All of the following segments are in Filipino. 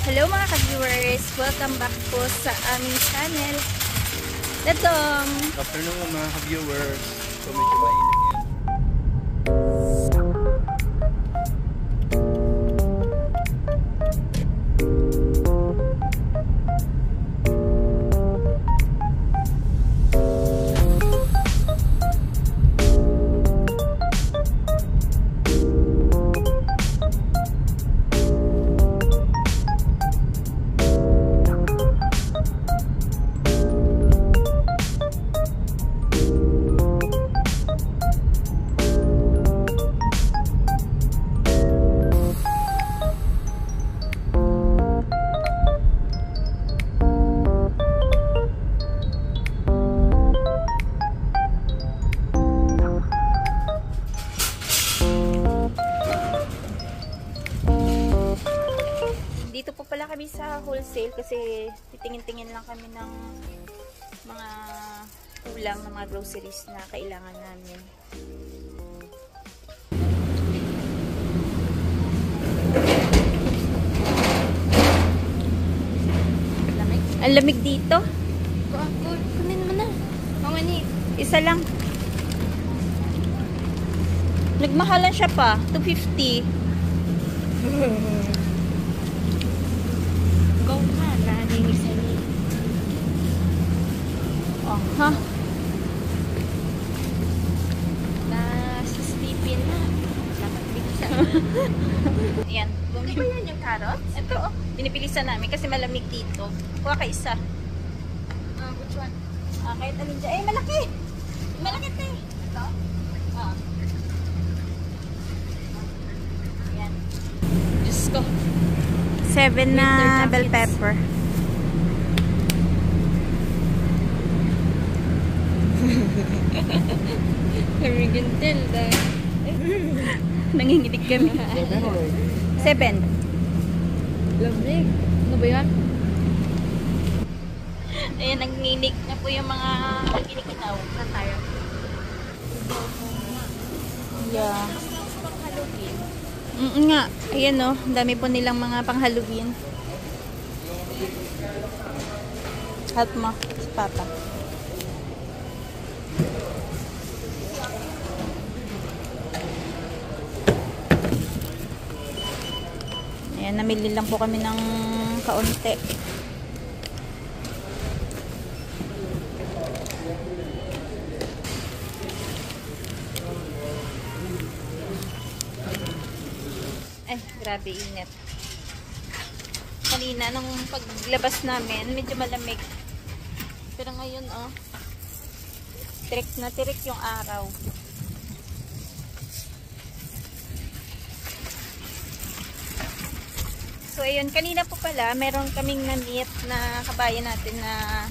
Hello mga ka-viewers! Welcome back po sa aming channel. Dadong! Good afternoon mga ka-viewers. So medyo mainit yan. Dito po pala kami sa wholesale kasi titingin-tingin lang kami ng mga kulang ng mga groceries na kailangan namin. Lamig? Ang lamig dito? Kunin mo na. Mamani. Isa lang. Nagmahalan siya pa. 250. Go na. Naninig sa ni. Oh, ha? Nasasipin na. Dapat bigyan. Ayan. Di ba yan yung carrots? Ito, oh. Pinipilisan namin kasi malamig dito. Kuha ka isa. Which one? Kahit alin dyan. Eh, malaki! Malaki ito eh. Ito? Ayan. Diyos ko. 7 na Winter bell jackets. pepper. Kamigintil dahil. Nanginginig kami. 7. Lamig. Ano ba yan? Ayan, nanginginig na po yung mga kinikinaw. Saan tayo? Yeah. Halloween. Nga. Ayan o. Dami po nilang mga pang-Halloween. Help mo si Papa. Ayan, namili lang po kami ng kaunti. Ay, grabe init. Kanina, nung paglabas namin, medyo malamig. Pero ngayon, oh, tirik na tirik yung araw. So, ayun, kanina po pala, meron kaming na-meet na kabayan natin na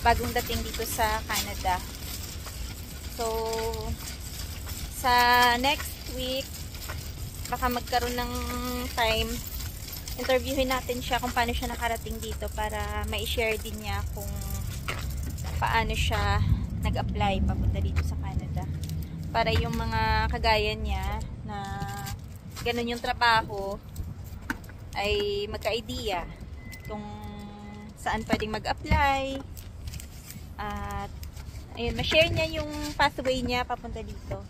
bagong dating dito sa Canada. So, sa next week, baka magkaroon ng time, interviewin natin siya kung paano siya nakarating dito para ma-share din niya kung paano siya nag-apply papunta dito sa Canada. Para yung mga kagaya niya na ganun yung trabaho ay magka-idea kung saan pwedeng mag-apply at ayun, ma-share niya yung pathway niya papunta dito.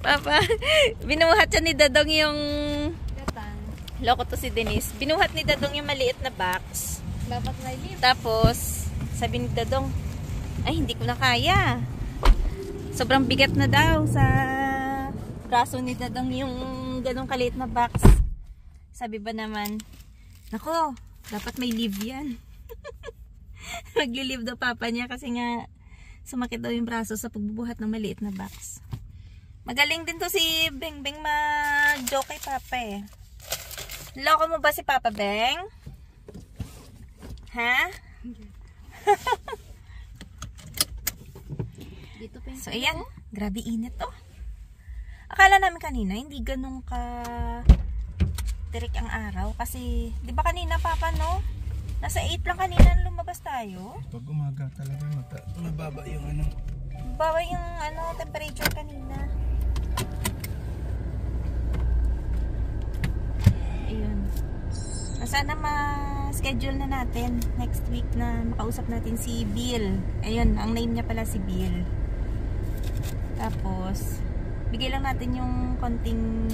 Papa, binuhat siya ni Dadong yung loko to si Denise. Binuhat ni Dadong yung maliit na box. Dapat may lift. Tapos, sabi ni Dadong, ay hindi ko na kaya. Sobrang bigat na daw sa braso ni Dadong yung ganong kaliit na box. Sabi ba naman, nako, dapat may leave yan. Magli-leave daw papa niya kasi nga sumakit daw yung braso sa pagbubuhat ng maliit na box. Magaling din to si Beng Beng mag-joke kay papa eh. Loko mo ba si Papa Beng? Ha? Dito pa yung So, ayan. Grabe init oh. Akala namin kanina, hindi ganun ka tirik ang araw. Kasi, di ba kanina, Papa, no? Nasa 8 lang kanina nung lumabas tayo. Pag umaga talaga mababa yung ano. Bawa yung temperature kanina. Ayun. Sana ma-schedule na natin next week na makausap natin si Bill. Ayun, ang name niya pala si Bill. Tapos, bigay lang natin yung konting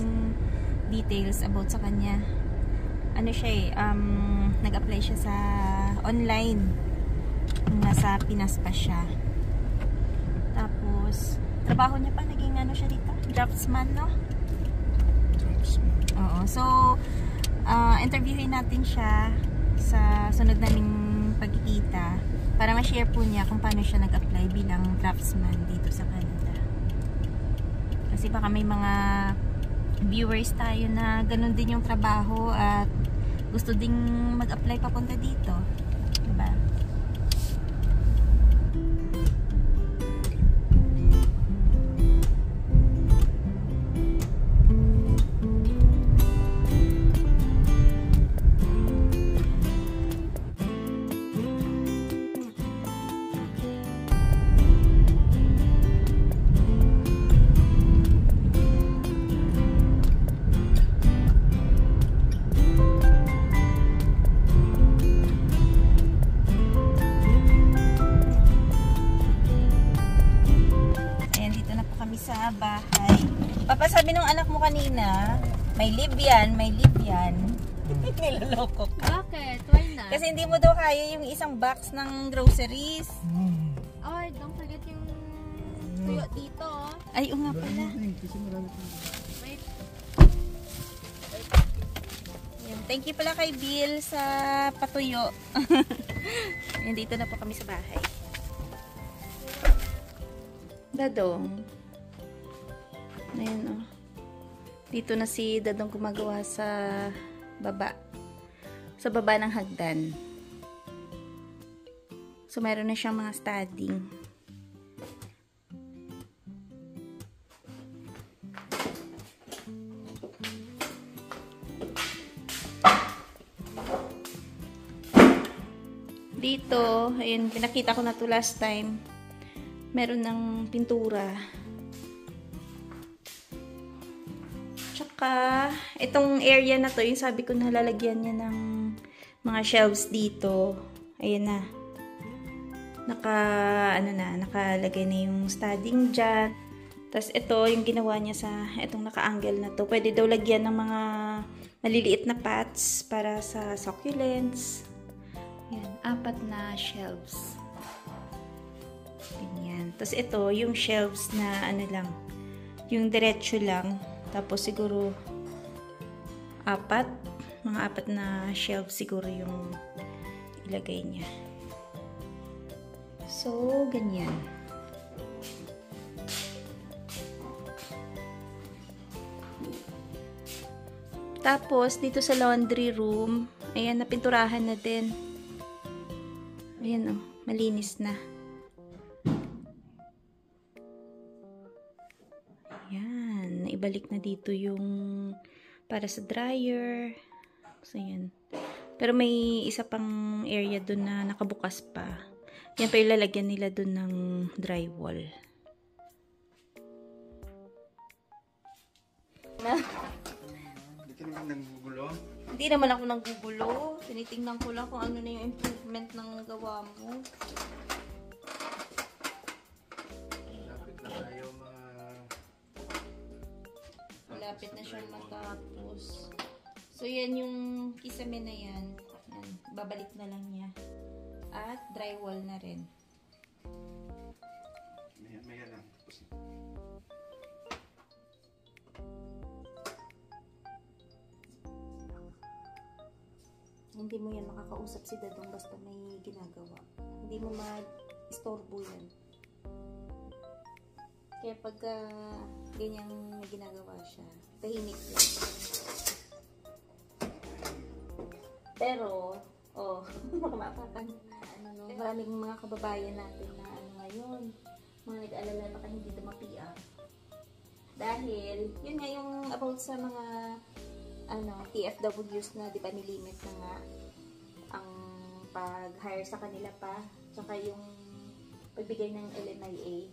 details about sa kanya. Ano siya nag-apply siya sa online. Nasa Pinas pa siya. Tapos, trabaho niya pa, naging siya dito? Draftsman, no? Draftsman. Oo. So, interviewin natin siya sa sunod naming pagkikita para ma-share po niya kung paano siya nag-apply bilang draftsman dito sa Canada. Kasi baka may mga viewers tayo na ganun din yung trabaho at gusto ding mag-apply papunta dito. Diba? Sa bahay. Papa, sabi nung anak mo kanina, may live yan, may live yan. Niloloko ka. Bakit? Why not? Kasi hindi mo daw kaya yung isang box ng groceries. Oh, don't forget yung tuyo dito. Ay, nga pala. Wait. Yan. Thank you pala kay Bill sa patuyo. Yan, dito na po kami sa bahay. Dadong. Ayan o. Dito na si Dadong gumagawa sa baba. Sa baba ng hagdan. So, meron na siyang mga studding. Dito, ayun, pinakita ko na to last time. Meron ng pintura. Tsaka, itong area na to, yung sabi ko na lalagyan niya ng mga shelves dito. Ayan na. Nakalagay na yung studding dyan. Tapos ito, yung ginawa niya sa itong naka-angle na to. Pwede daw lagyan ng mga maliliit na pots para sa succulents. Yan, 4 na shelves. Ganyan. Tapos ito, yung shelves na yung diretso lang. Tapos siguro 4, mga 4 na shelves siguro yung ilagay niya. So, ganyan. Tapos, dito sa laundry room, ayan, napinturahan na din. Ayan, malinis na. Ayan, naibalik na dito yung para sa dryer. So, ayan. Pero may isa pang area dun na nakabukas pa. Yan pa yung lalagyan nila dun ng drywall. Hindi ka naman nanggugulo? Hindi naman ako nanggugulo. Tinitingnan ko lang kung ano na yung improvement ng gawa mo. Lapit na tayo Malapit na siyang matapos. So, yan yung kisame na yan. Yan. Babalik na lang niya. At drywall na rin. Maya lang. Tapos na. Hindi mo yan makakausap si Dadong basta may ginagawa. Hindi mo ma-istorbo yan. Kaya pag ganyang may ginagawa siya, tahimik lang. Pero, makapakan. Maraming mga kababayan natin na ngayon, mga nag-aalala baka hindi dumapiak. Dahil, yun nga yung about sa mga TFWs na, di ba, nilimit na nga ang pag-hire sa kanila pa, tsaka yung pagbigay ng LMIA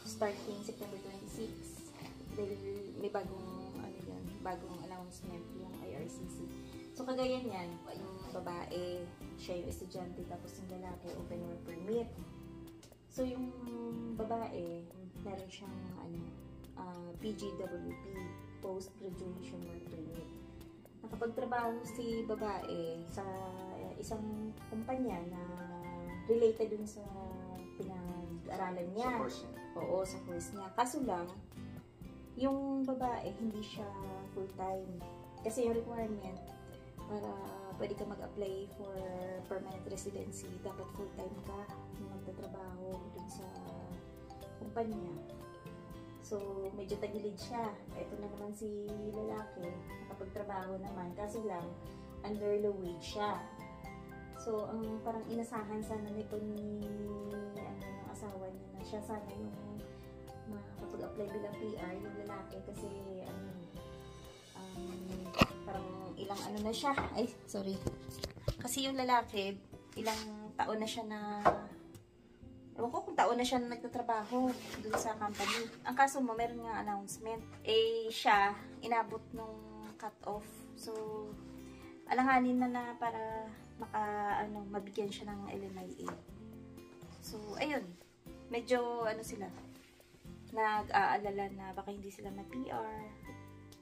starting September 26 dahil may bagong announcement yung IRCC. So kagaya niyan, yung babae, siya yung estudyante, tapos yung lalaki, open work permit. So yung babae, meron siyang PGWP, Post Graduation Work Permit. Nakapagtrabaho si babae sa isang kumpanya na related dun sa pinag-aralan niya. Sa course niya. Oo, sa course niya. Kaso lang, yung babae, hindi siya full-time. Kasi yung requirement, para pwede ka mag-apply for permanent residency, dapat full-time ka na magtatrabaho dun sa kumpanya. So, medyo tagilid siya. Ito na naman si lalaki, nakapagtrabaho naman. Kaso lang, under low wage siya. So, ang parang inasahan sana nito ni ng asawa niya na siya sana yung makapag-apply bilang PR, yung lalaki. Kasi, parang ilang na siya. Ay, sorry. Kasi yung lalaki, ilang taon na siya na ewan ko kung taon na siya na nagtatrabaho dun sa company. Ang kaso mo, meron nga announcement. Eh, siya, inabot nung cut-off. So, alanganin na para mabigyan siya ng LMIA. So, ayun. Medyo, sila, nag-aalala na baka hindi sila ma-PR.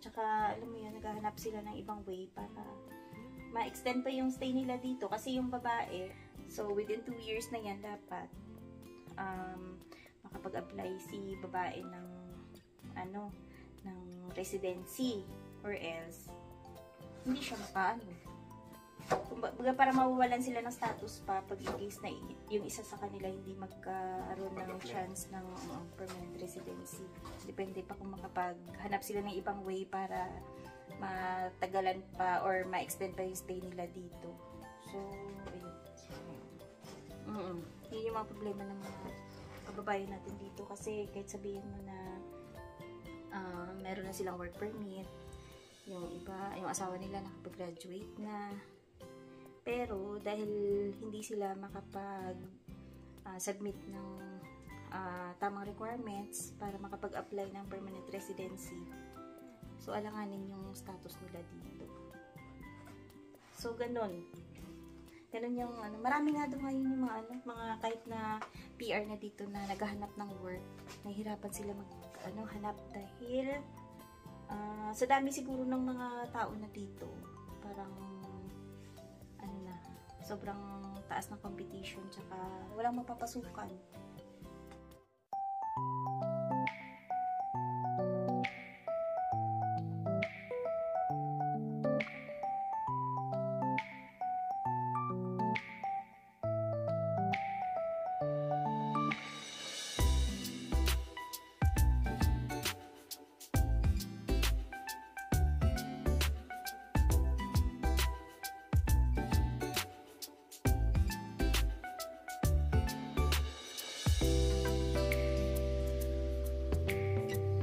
Tsaka, alam mo yun, naghahanap sila ng ibang way para ma-extend pa yung stay nila dito. Kasi yung babae, so, within 2 years na yan, dapat makapag-apply si babae ng residency or else hindi siya kumbaga para mawawalan sila ng status pa pag in case na yung isa sa kanila hindi magkaroon ng chance ng permanent residency. Depende pa kung makapaghanap sila ng ibang way para matagalan pa or ma-extend pa yung stay nila dito. So, ayun. Yun yung mga problema ng mga kababayan natin dito kasi kahit sabihin mo na meron na silang work permit, yung iba, yung asawa nila nakapag-graduate na, pero dahil hindi sila makapag-submit ng tamang requirements para makapag-apply ng permanent residency, so alanganin yung status nila dito. So, ganun yung marami nga doon ngayon yung mga kahit na PR na dito na naghahanap ng work, nahihirapan sila hanap dahil sa dami siguro ng mga tao na dito, parang sobrang taas ng competition, tsaka walang mapapasukan.